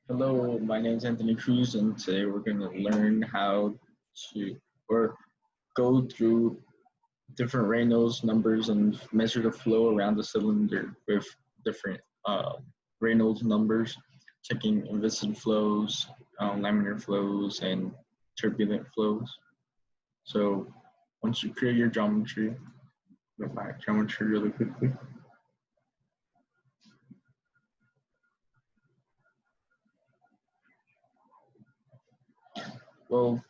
Hello, my name is Anthony Cruz, and today we're going to learn how to go through different Reynolds numbers and measure the flow around the cylinder with different Reynolds numbers, checking inviscid flows, laminar flows, and turbulent flows. So once you create your geometry, go back geometry really quickly. Well,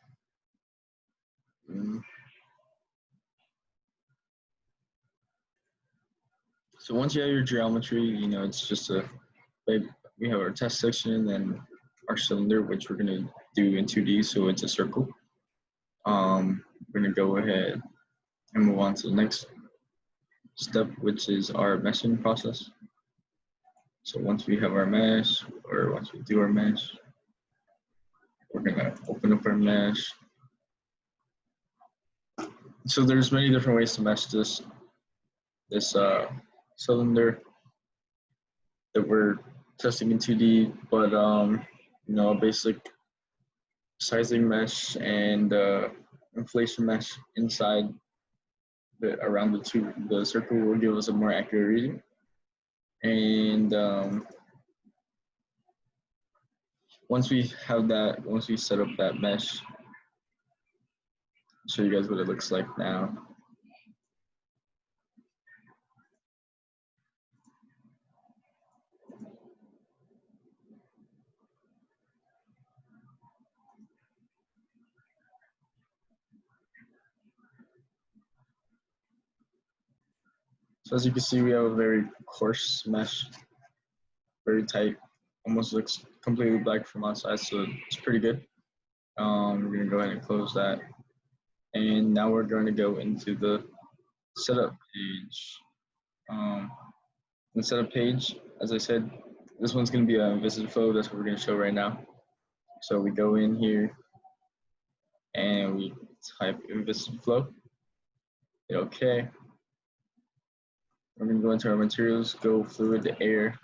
so once you have your geometry, it's just we have our test section and our cylinder, which we're gonna do in 2D, so it's a circle. We're gonna go ahead and move on to the next step, which is our meshing process. So once we have our mesh, or once we do our mesh, we're gonna open up our mesh. So there's many different ways to mesh this cylinder that we're testing in 2D, but a basic sizing mesh and inflation mesh inside around the circle will give us a more accurate reading. And once we set up that mesh, I'll show you guys what it looks like now. So as you can see, we have a very coarse mesh, very tight, almost looks completely black from outside, so it's pretty good. We're gonna go ahead and close that. And now we're going to go into the setup page. The setup page, as I said, this one's gonna be an Inviscid Flow, that's what we're gonna show right now. So we go in here and we type Inviscid Flow, hit OK. We're gonna go into our materials, go fluid to air.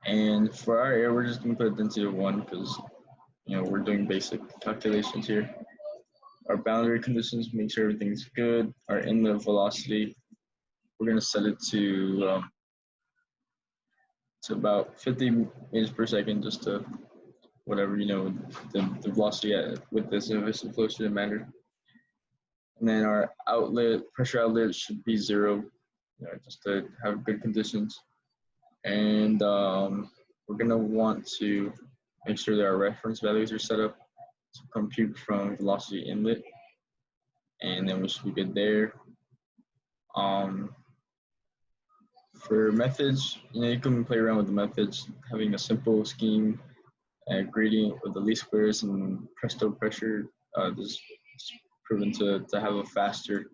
And for our air, we're just gonna put it density 1 because we're doing basic calculations here. Our boundary conditions, make sure everything's good. Our inlet velocity, we're gonna set it to about 50 meters per second, just to whatever, the velocity with this Inviscid Flow shouldn't matter. And then our pressure outlet should be 0, just to have good conditions. And we're gonna want to make sure that our reference values are set up to compute from velocity inlet, and then we should be good there. For methods, you can play around with the methods, having a simple scheme, gradient with the least squares and presto pressure. This is proven to have a faster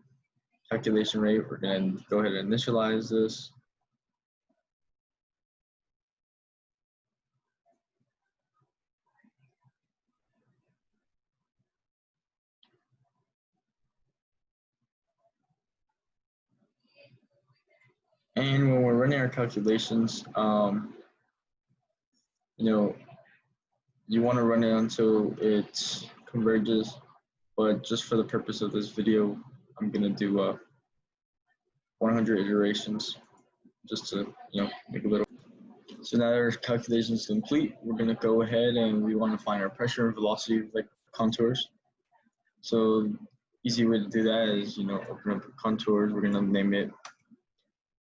calculation rate. We're going to go ahead and initialize this. And when we're running our calculations, you want to run it until it converges, but just for the purpose of this video, I'm going to do 100 iterations just to make a little. So now our calculation is complete. We're going to go ahead and we want to find our pressure and velocity like contours. So easy way to do that is open up contours. We're going to name it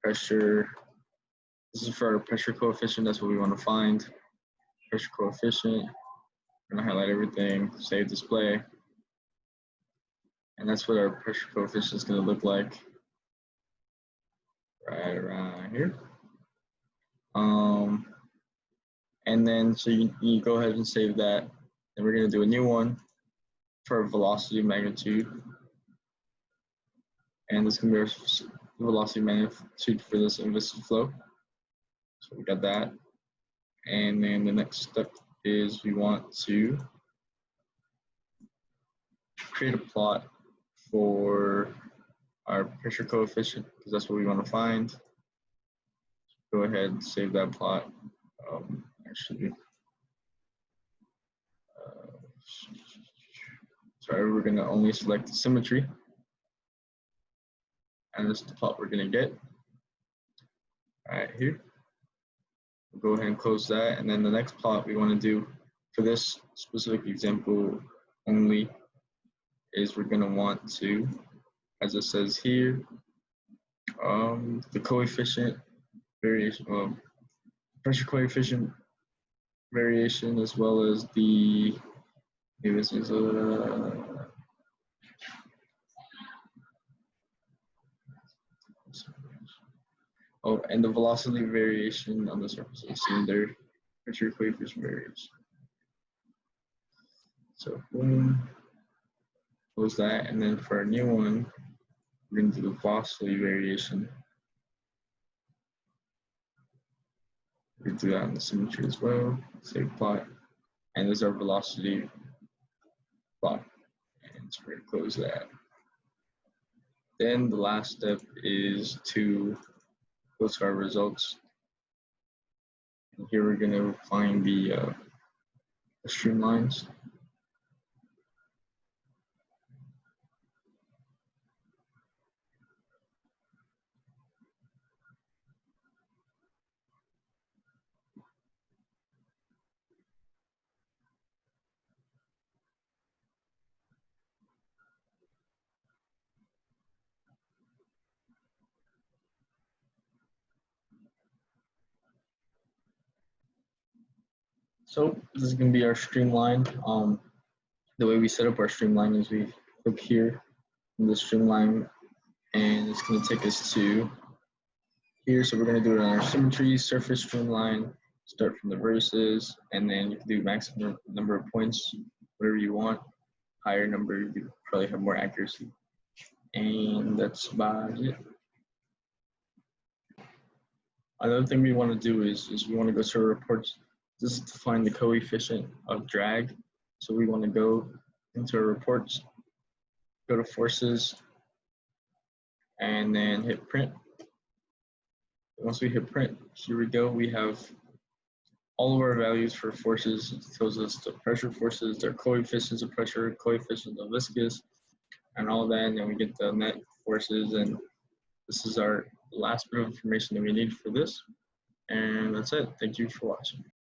pressure. This is for our pressure coefficient. That's what we want to find. Pressure coefficient. We're going to highlight everything, save display. And that's what our pressure coefficient is going to look like right around here. And then so you go ahead and save that. And we're going to do a new one for velocity magnitude. And this can be our velocity magnitude for this Inviscid Flow. So we got that. And then the next step is we want to create a plot for our pressure coefficient, because that's what we want to find. Go ahead and save that plot. Actually, sorry, we're gonna only select the symmetry, and this is the plot we're gonna get. All right, here. We'll go ahead and close that, and then the next plot we want to do for this specific example only is we're gonna want to, as it says here, the coefficient variation, pressure coefficient variation, as well as the, maybe this is and the velocity variation on the surface of the cylinder, pressure coefficient variation. So boom, close that, and then for a new one, we're going to do the velocity variation. We can do that on the symmetry as well. Save plot, and there's our velocity plot, and so we're going to close that. Then the last step is to go to our results. And here we're going to find the streamlines. So this is going to be our streamline. The way we set up our streamline is we click here in the streamline, and it's going to take us to here. So we're going to do it on our symmetry, surface streamline, start from the vertices, and then you can do maximum number of points, whatever you want. Higher number, you probably have more accuracy. And that's about it. Another thing we want to do is we want to go to our reports. This is to find the coefficient of drag. So we want to go into our reports, go to forces, and then hit print. Once we hit print, here we go. We have all of our values for forces. It tells us the pressure forces, their coefficients of pressure, coefficients of viscous, and all that. And then we get the net forces. And this is our last bit of information that we need for this. And that's it. Thank you for watching.